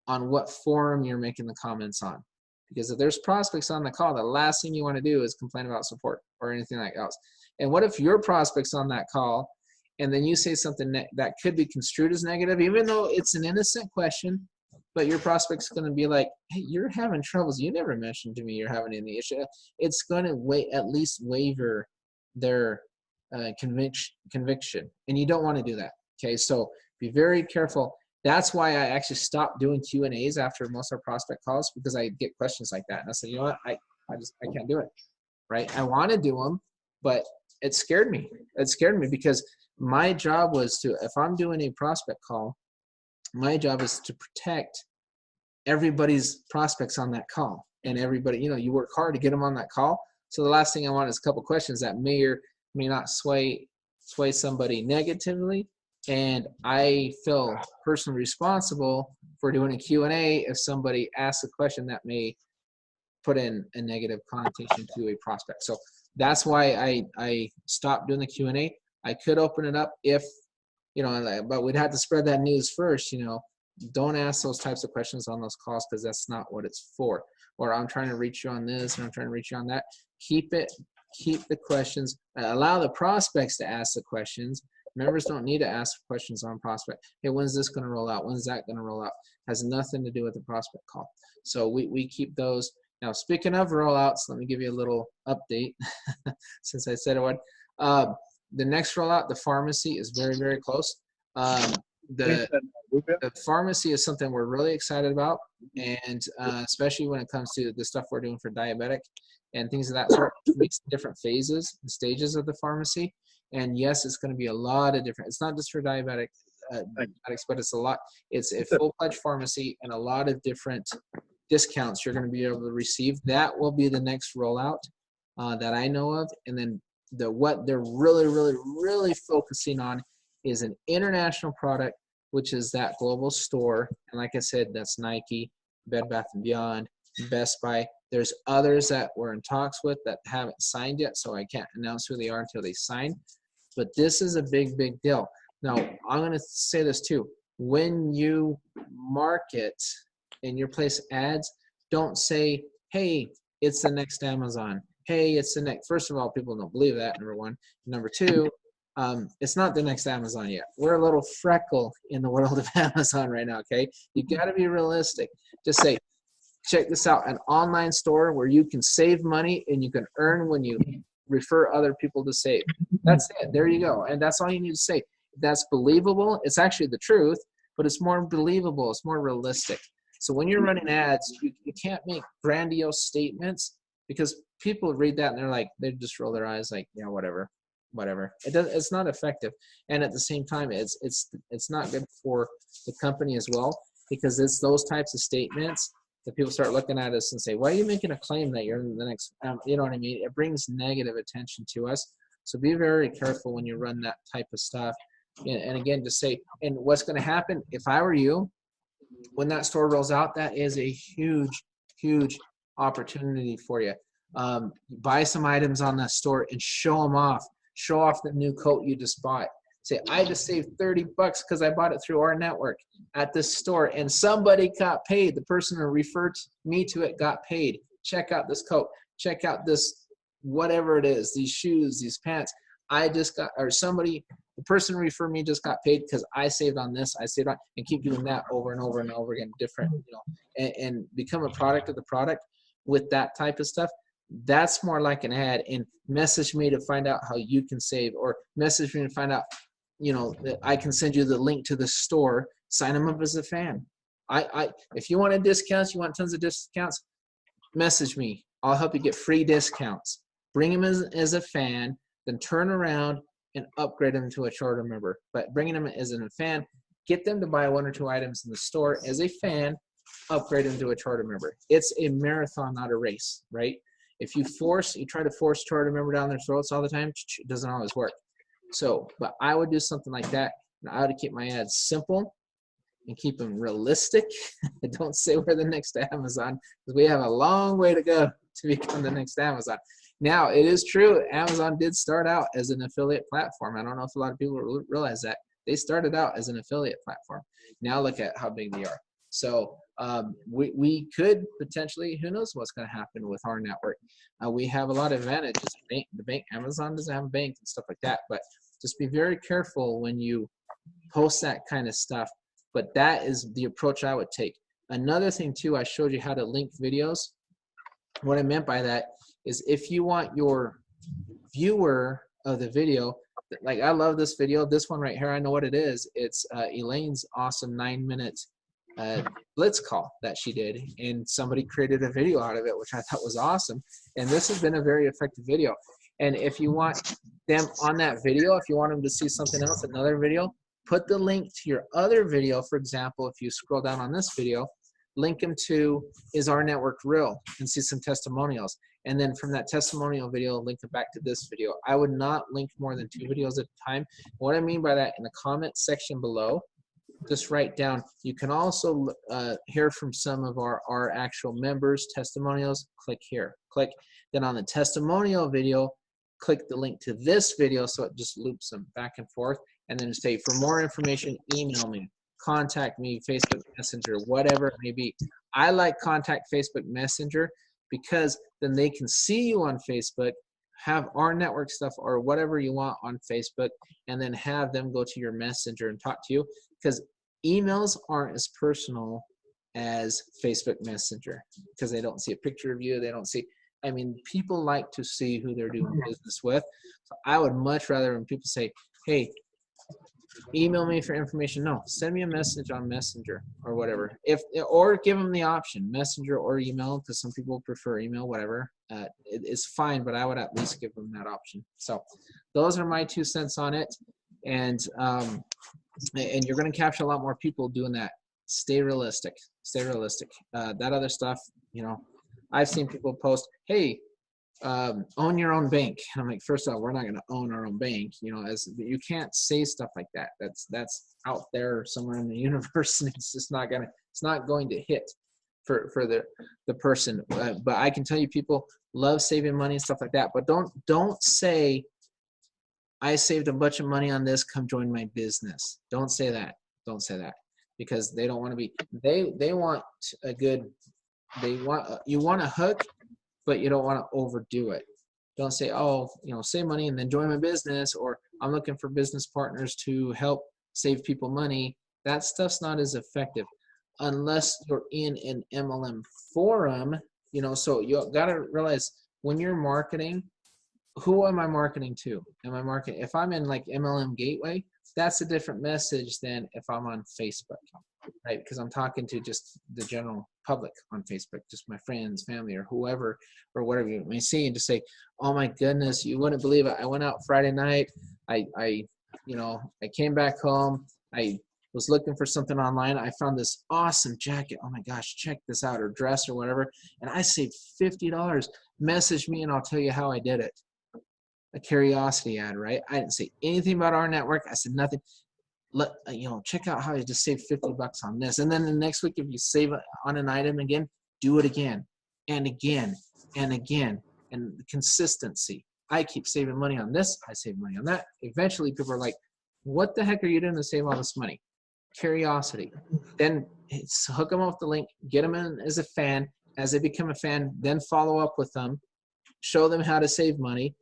on what forum you're making the comments on. Because if there's prospects on the call, the last thing you want to do is complain about support or anything like else. And what if your prospect's on that call and then you say something that could be construed as negative, even though it's an innocent question, but your prospect's going to be like, hey, you're having troubles. You never mentioned to me you're having any issue. It's going to at least waver their conviction. And you don't want to do that. Okay, so be very careful. That's why I actually stopped doing Q&As after most of our prospect calls, because I get questions like that. And I said, you know what, I can't do it, right? I want to do them, but it scared me. It scared me because my job was to, if I'm doing a prospect call, my job is to protect everybody's prospects on that call. And everybody, you know, you work hard to get them on that call. So the last thing I want is a couple questions that may or may not sway somebody negatively. And I feel personally responsible for doing a Q&A if somebody asks a question that may put in a negative connotation to a prospect. So that's why I stopped doing the Q&A. I could open it up if, you know, but we'd have to spread that news first, you know. Don't ask those types of questions on those calls, because that's not what it's for. Or I'm trying to reach you on this, and I'm trying to reach you on that. Keep the questions, allow the prospects to ask the questions. Members don't need to ask questions on prospect. Hey, when's this going to roll out? When's that going to roll out? Has nothing to do with the prospect call. So we keep those. Now, speaking of rollouts, let me give you a little update since I said it would. The next rollout, the pharmacy, is very, very close. The pharmacy is something we're really excited about, and especially when it comes to the stuff we're doing for diabetic and things of that sort. It makes different phases and stages of the pharmacy. And yes, it's going to be a lot of different, it's not just for diabetics, but it's a lot, it's a full-fledged pharmacy and a lot of different discounts you're going to be able to receive. That will be the next rollout that I know of. And then what they're really, really, really focusing on is an international product, which is that global store. And like I said, that's Nike, Bed Bath & Beyond, Best Buy. There's others that we're in talks with that haven't signed yet, so I can't announce who they are until they sign. But this is a big, big deal. Now, I'm going to say this too. When you market and you place ads, don't say, hey, it's the next Amazon. Hey, it's the next. First of all, people don't believe that, number one. Number two, it's not the next Amazon yet. We're a little freckle in the world of Amazon right now, okay? You got to be realistic. Just say, check this out, an online store where you can save money and you can earn when you refer other people to save. That's it. There you go. And that's all you need to say. That's believable. It's actually the truth, but it's more believable. It's more realistic. So when you're running ads, you can't make grandiose statements, because people read that and they're like, they just roll their eyes like, yeah, whatever. It's not effective. And at the same time, it's not good for the company as well, because it's those types of statements that people start looking at us and say, why are you making a claim that you're the next, you know what I mean? It brings negative attention to us. So be very careful when you run that type of stuff. And again, just say, and what's going to happen, if I were you, when that store rolls out, that is a huge, huge opportunity for you. Buy some items on that store and show them off. Show off the new coat you just bought. Say, I just saved $30 because I bought it through rNetwork at this store, and somebody got paid. The person who referred me to it got paid. Check out this coat. Check out this, whatever it is, these shoes, these pants. I just got, or somebody the person who referred me just got paid because I saved on this, I saved on, and keep doing that over and over and over again, different, and become a product of the product with that type of stuff. That's more like an ad. And message me to find out how you can save, or message me to find out, that I can send you the link to the store. Sign them up as a fan. If you want a discount, you want tons of discounts, message me. I'll help you get free discounts. Bring them as a fan, then turn around and upgrade them to a charter member. But bringing them as a fan, get them to buy 1 or 2 items in the store as a fan, upgrade them to a charter member. It's a marathon, not a race, right? If you try to force charter member down their throats all the time, it doesn't always work. So, but I would do something like that. And I would keep my ads simple and keep them realistic. Don't say we're the next Amazon, because we have a long way to go to become the next Amazon. Now, it is true, Amazon did start out as an affiliate platform. I don't know if a lot of people realize that. They started out as an affiliate platform. Now look at how big they are. So we could potentially, who knows what's going to happen with our network. We have a lot of advantages. The bank, Amazon doesn't have a bank and stuff like that, but just be very careful when you post that kind of stuff. But that is the approach I would take. Another thing too, I showed you how to link videos. What I meant by that is if you want your viewer of the video, like I love this video, this one right here, I know what it is. It's Elaine's awesome 9-minute blitz call that she did, and somebody created a video out of it, which I thought was awesome. And this has been a very effective video. And if you want them on that video, if you want them to see something else, another video, put the link to your other video. For example, if you scroll down on this video, link them to Is Our Network Real, and see some testimonials. And then from that testimonial video, link them back to this video. I would not link more than 2 videos at a time. What I mean by that, in the comment section below, just write down. You can also hear from some of our actual members' testimonials. Click here. Click. Then on the testimonial video, click the link to this video, so it just loops them back and forth. And then say, for more information, email me, contact me, Facebook Messenger, whatever it may be. I like contact Facebook Messenger because then they can see you on Facebook, have our network stuff or whatever you want on Facebook, and then have them go to your Messenger and talk to you, because emails aren't as personal as Facebook Messenger, because they don't see a picture of you. They don't see, I mean, people like to see who they're doing business with. So I would much rather when people say, hey, email me for information. No, send me a message on Messenger or whatever. Or give them the option, Messenger or email, because some people prefer email, whatever. It's fine, but I would at least give them that option. So those are my 2 cents on it. And you're going to capture a lot more people doing that. Stay realistic. Stay realistic. That other stuff, I've seen people post, hey, own your own bank. And I'm like, first off, we're not going to own our own bank. As you can't say stuff like that. That's out there somewhere in the universe, and it's just not going to hit for the person. But I can tell you, people love saving money and stuff like that. But don't say, I saved a bunch of money on this, come join my business. Don't say that. Don't say that, because they don't want to be. They want a good. You want a hook, but you don't want to overdo it. Don't say, oh, save money and then join my business, or I'm looking for business partners to help save people money. That stuff's not as effective unless you're in an MLM forum, so you got to realize when you're marketing, who am I marketing to? If I'm in like MLM Gateway, that's a different message than if I'm on Facebook, right? Because I'm talking to just the general public on Facebook, just my friends, family, or whoever, or whatever you may see, and just say, oh my goodness, you wouldn't believe it. I went out Friday night. I came back home. I was looking for something online. I found this awesome jacket. Oh my gosh, check this out, or dress or whatever. And I saved $50. Message me and I'll tell you how I did it. A curiosity ad, right? I didn't say anything about our network. I said nothing. Check out how I just saved $50 on this. And then the next week, if you save on an item again, do it again and again and again. And the consistency. I keep saving money on this. I save money on that. Eventually, people are like, what the heck are you doing to save all this money? Curiosity. Then hook them off the link, get them in as a fan. As they become a fan, then follow up with them, show them how to save money.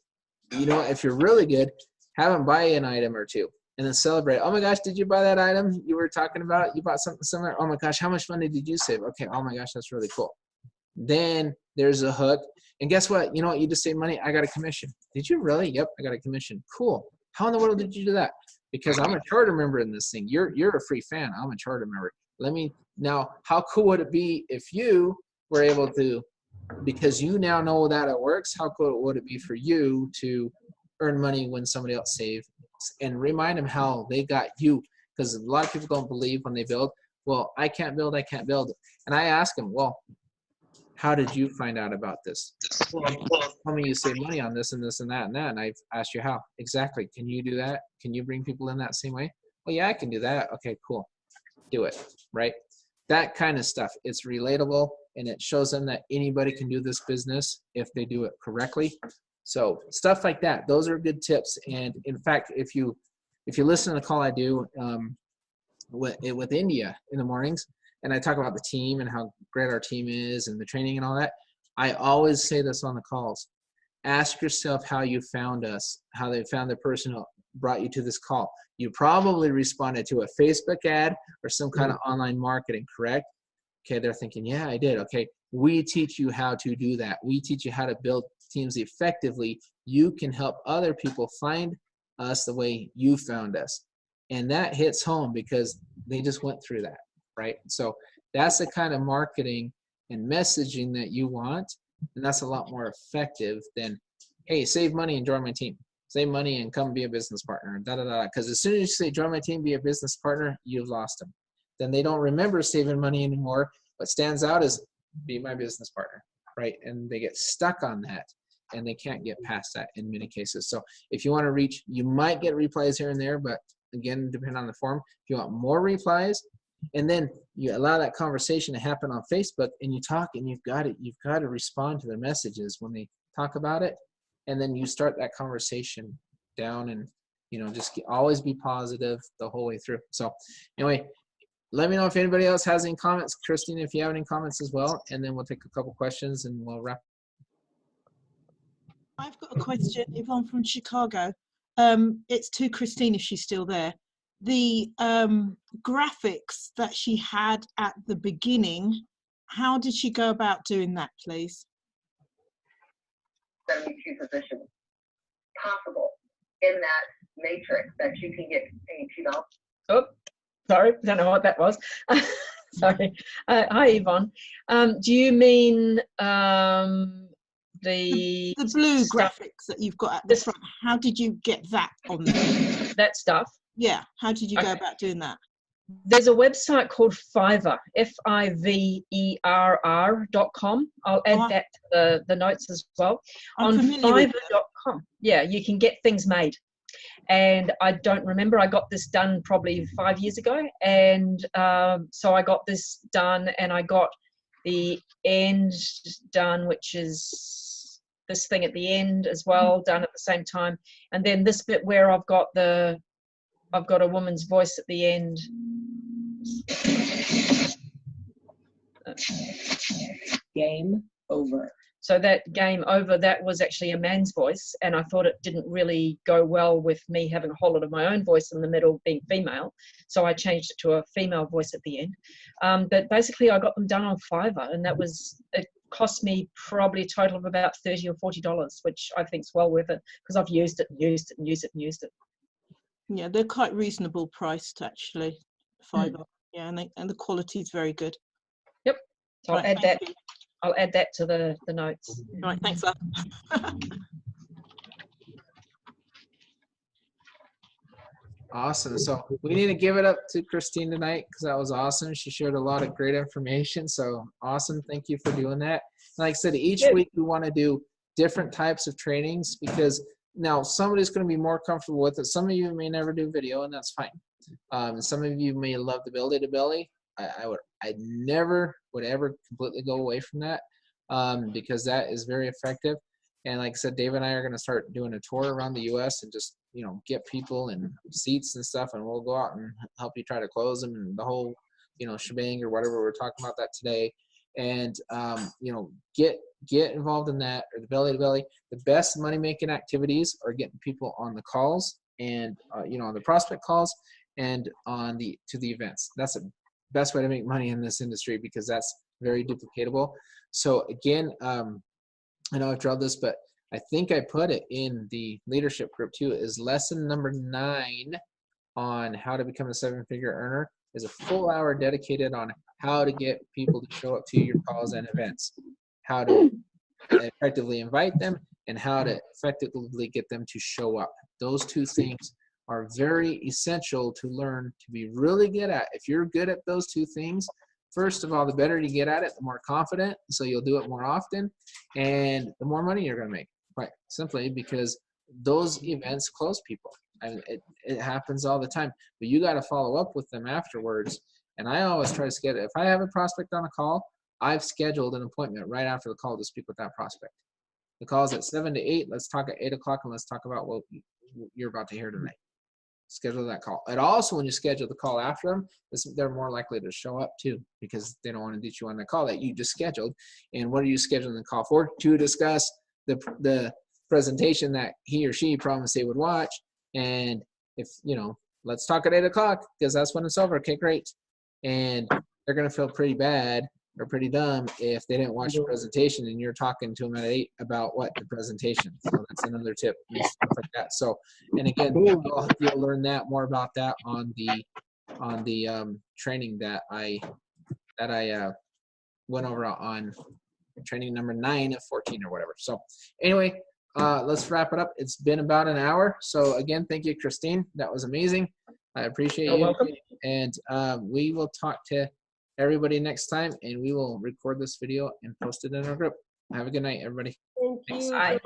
If you're really good, have them buy an item or 2. and then celebrate. Oh my gosh, did you buy that item you were talking about? You bought something similar? Oh my gosh, how much money did you save? Okay, oh my gosh, that's really cool. Then there's a hook. And guess what? You know what? You just saved money. I got a commission. Did you really? Yep, I got a commission. Cool. How in the world did you do that? Because I'm a charter member in this thing. You're a free fan. I'm a charter member. Now, how cool would it be if you were able to, because you now know that it works, how cool would it be for you to earn money when somebody else saves and remind them how they got you? Because a lot of people don't believe when they build, well, I can't build. And I ask them, well, how did you find out about this? Well, tell me you save money on this and this and that and that. And I've asked you how. Exactly. Can you do that? Can you bring people in that same way? Well, yeah, I can do that. Okay, cool. Do it, right? That kind of stuff. It's relatable, and it shows them that anybody can do this business if they do it correctly. So stuff like that. Those are good tips. And in fact, if you listen to the call I do with India in the mornings, and I talk about the team and how great our team is and the training and all that, I always say this on the calls. Ask yourself how you found us, how they found the person who brought you to this call. You probably responded to a Facebook ad or some kind of online marketing, correct? Okay, they're thinking, yeah, I did. Okay, we teach you how to do that. We teach you how to build teams effectively. You can help other people find us the way you found us. And that hits home because they just went through that. Right? So that's the kind of marketing and messaging that you want. And that's a lot more effective than, hey, save money and join my team. Save money and come be a business partner. Because as soon as you say join my team, be a business partner, you've lost them. Then they don't remember saving money anymore. What stands out is be my business partner, right? And they get stuck on that and they can't get past that in many cases. So if you want to reach, you might get replies here and there, but again, depending on the form, if you want more replies, and then you allow that conversation to happen on Facebook, and you talk, and you've got to respond to their messages when they talk about it, and then you start that conversation down, and just always be positive the whole way through. So anyway, let me know if anybody else has any comments. Christine, if you have any comments as well, and then we'll take a couple questions and we'll wrap. I've got a question. Yvonne from Chicago. It's to Christine if she's still there. The graphics that she had at the beginning, how did she go about doing that, please? 72 positions possible in that matrix that you can get paid $2. Oh, sorry, don't know what that was. Sorry. Hi, Yvonne. Do you mean the blue graphics that you've got at the front? How did you get that on there? That stuff? Yeah, how did you go about doing that? There's a website called Fiverr, FIVERR.com. I'll add that to the notes as well. On Fiverr.com, yeah, you can get things made. And I don't remember, I got this done probably 5 years ago. And so I got this done, and I got the end done, which is this thing at the end as well, done at the same time. And then this bit where I've got a woman's voice at the end. Game over. So that game over, that was actually a man's voice, and I thought it didn't really go well with me having a whole lot of my own voice in the middle being female. So I changed it to a female voice at the end. But basically I got them done on Fiverr, and it cost me probably a total of about $30 or $40, which I think is well worth it because I've used it. Yeah, they're quite reasonable priced actually, Fiverr. Yeah, and the quality is very good. Yep. So Right, I'll add that to the notes. Right, thanks, love. Awesome. So we need to give it up to Christine tonight because that was awesome. She shared a lot of great information. So awesome. Thank you for doing that. And like I said, each week we want to do different types of trainings because now somebody's going to be more comfortable with it. Some of you may never do video, and that's fine. Some of you may love the belly to belly. I never would ever completely go away from that because that is very effective. And like I said, Dave and I are going to start doing a tour around the U.S. and just, get people in seats and stuff, and we'll go out and help you try to close them and the whole, shebang or whatever we're talking about that today. And, get involved in that, or the belly to belly. The best money-making activities are getting people on the calls and you know, on the prospect calls and on the events. That's the best way to make money in this industry because that's very duplicatable. So again, I know I've drilled this, but I think I put it in the leadership group too, is lesson number 9 on how to become a 7-figure earner is a full hour dedicated on how to get people to show up to your calls and events, how to effectively invite them, and how to effectively get them to show up. Those 2 things are very essential to learn to be really good at. If you're good at those 2 things, first of all, the better you get at it, the more confident, so you'll do it more often, and the more money you're going to make, quite simply because those events close people. And it happens all the time, but you got to follow up with them afterwards. And I always try to schedule, if I have a prospect on a call, I've scheduled an appointment right after the call to speak with that prospect. The call is at 7 to 8. Let's talk at 8 o'clock and let's talk about what you're about to hear tonight. Schedule that call. And also when you schedule the call after them, they're more likely to show up too because they don't want to ditch you on the call that you just scheduled. And what are you scheduling the call for? To discuss the presentation that he or she promised they would watch. And if, you know, let's talk at 8 o'clock because that's when it's over. Okay, great. And they're going to feel pretty bad or pretty dumb if they didn't watch the presentation and you're talking to them at 8 about what the presentation. So that's another tip and stuff like that. So, and again, you'll learn that more about that on the training that I went over on training number 9 of 14 or whatever. So anyway, let's wrap it up. It's been about an hour. So again, thank you, Christine. That was amazing. I appreciate you. Welcome. And we will talk to everybody next time, and we will record this video and post it in our group. Have a good night, everybody. Thank you. Bye.